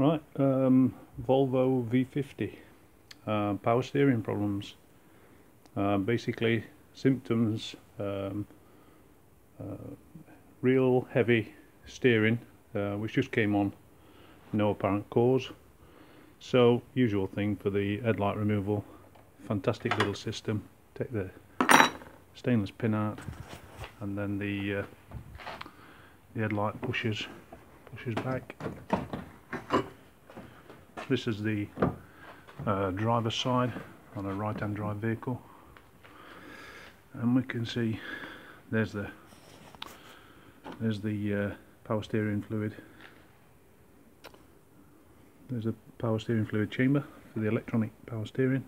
Right, Volvo V50 power steering problems. Basically symptoms, real heavy steering, which just came on, no apparent cause. So usual thing for the headlight removal. Fantastic little system. Take the stainless pin out, and then the headlight pushes back. This is the driver's side on a right-hand drive vehicle, and we can see there's the power steering fluid. There's a power steering fluid chamber for the electronic power steering.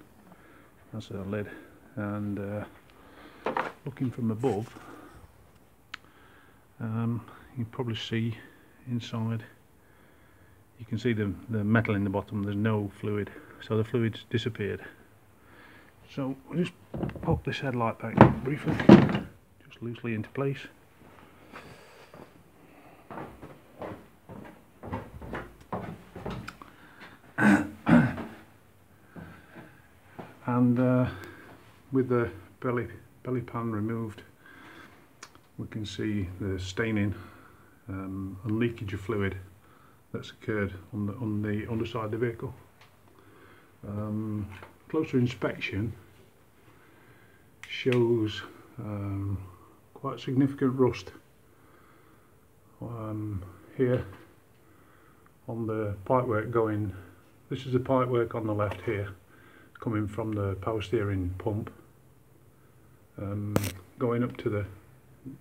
That's a lid, and looking from above, you can probably see inside. You can see the metal in the bottom. There's no fluid, so the fluid's disappeared. So we'll just pop this headlight back briefly, just loosely into place. And with the belly pan removed, we can see the staining and leakage of fluid that's occurred on the underside of the vehicle. Closer inspection shows quite significant rust here on the pipework going. This is the pipework on the left here, coming from the power steering pump, going up to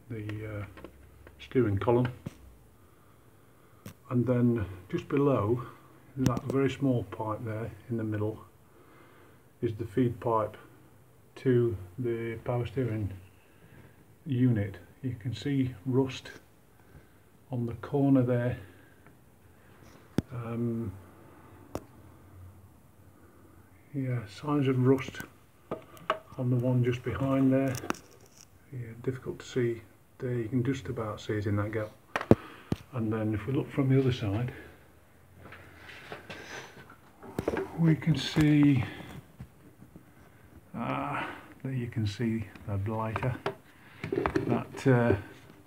the steering column. And then just below, that very small pipe there in the middle, is the feed pipe to the power steering unit. You can see rust on the corner there. Yeah, signs of rust on the one just behind there. Yeah, difficult to see there. You can just about see it in that gap. And then if we look from the other side, we can see, there you can see the blighter, that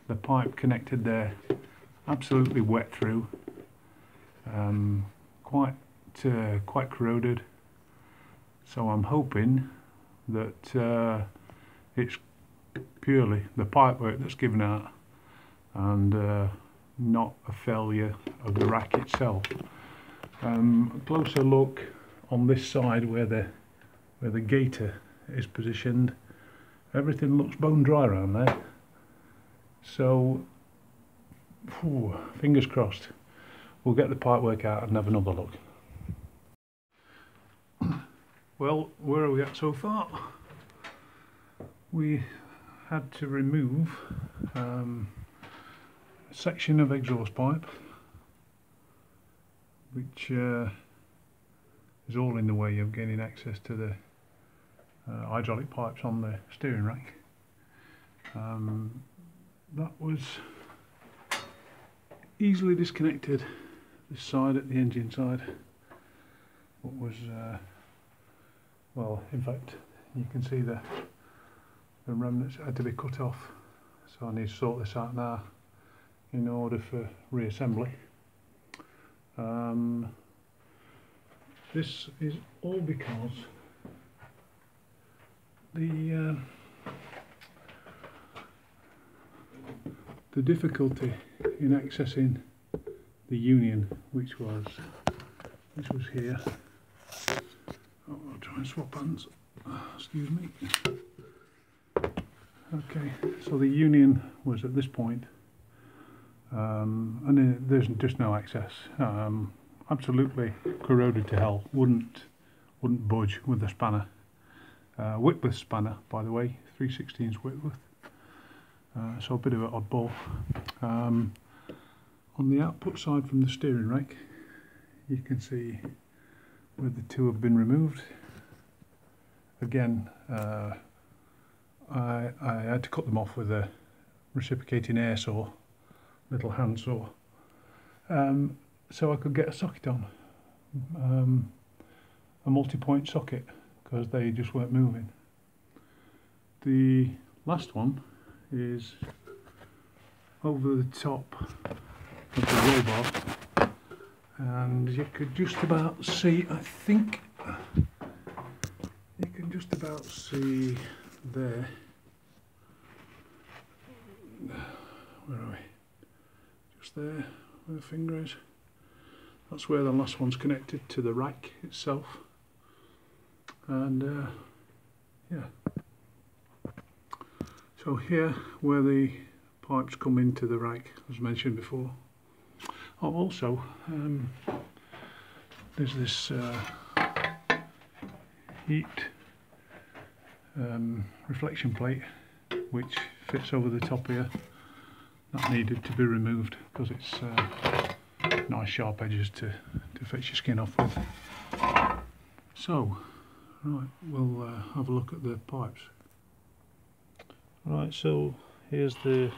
the pipe connected there, absolutely wet through, quite corroded. So I'm hoping that it's purely the pipework that's given out, and not a failure of the rack itself. A closer look on this side where the gaiter is positioned. Everything looks bone dry around there. So, fingers crossed, we'll get the pipework out and have another look. Well, where are we at so far? We had to remove section of exhaust pipe, which is all in the way of getting access to the hydraulic pipes on the steering rack. That was easily disconnected, this side at the engine side. What was well, in fact, you can see the remnants had to be cut off, so I need to sort this out now in order for reassembly. This is all because the difficulty in accessing the union, which was here. Oh, I'll try and swap hands. Excuse me. Okay, so the union was at this point. And there's just no access. Absolutely corroded to hell. Wouldn't budge with the spanner. Whitworth spanner, by the way, 3/16 Whitworth. So a bit of an oddball. On the output side from the steering rack, you can see where the two have been removed. Again, I had to cut them off with a reciprocating air saw, little hand saw. so I could get a socket on, a multi-point socket, because they just weren't moving. The last one is over the top of the roll bar, and you could just about see, I think you can just about see there, where are we, just there where the finger is, that's where the last one's connected to the rack itself. And yeah, so here where the pipes come into the rack, as mentioned before. Oh, also there's this heat reflection plate which fits over the top here. That needed to be removed because it's nice sharp edges to fix your skin off with. So, right, we'll have a look at the pipes. Right, so here's the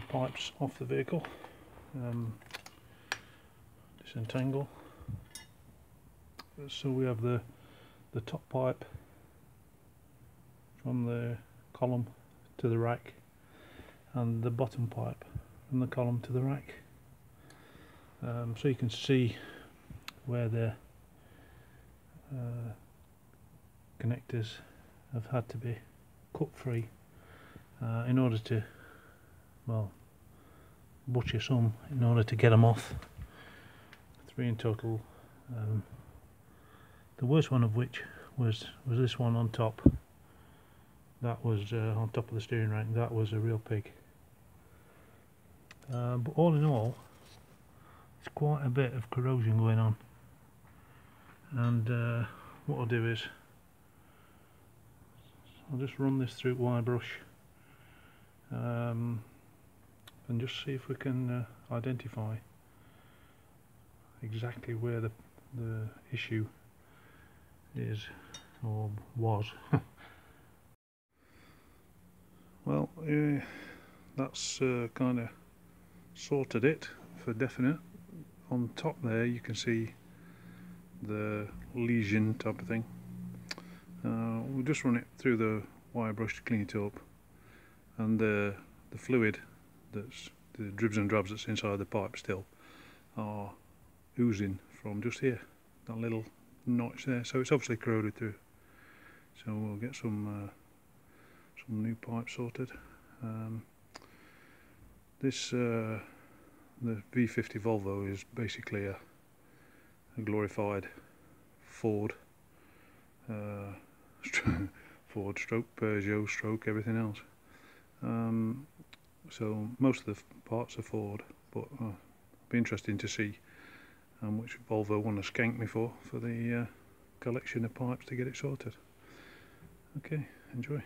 pipes off the vehicle. Disentangle. So we have the top pipe from the column to the rack, and the bottom pipe from the column to the rack. So you can see where the connectors have had to be cut free in order to, well, butcher some in order to get them off. 3 in total. The worst one of which was this one on top. That was on top of the steering rack. That was a real pig. But all in all, it's quite a bit of corrosion going on. And what I'll do is I'll just run this through wire brush and just see if we can identify exactly where the issue is or was. Well, that's kind of sorted it for definite. On top there you can see the lesion type of thing. We'll just run it through the wire brush to clean it up, and the fluid, that's the dribs and drabs that's inside the pipe still, are oozing from just here, that little notch there. So it's obviously corroded through. So we'll get some new pipe sorted. This the V50 Volvo is basically a glorified Ford, Ford stroke Peugeot stroke everything else. So most of the parts are Ford, but it'll be interesting to see which Volvo want to skank me for the collection of pipes to get it sorted. Okay, enjoy.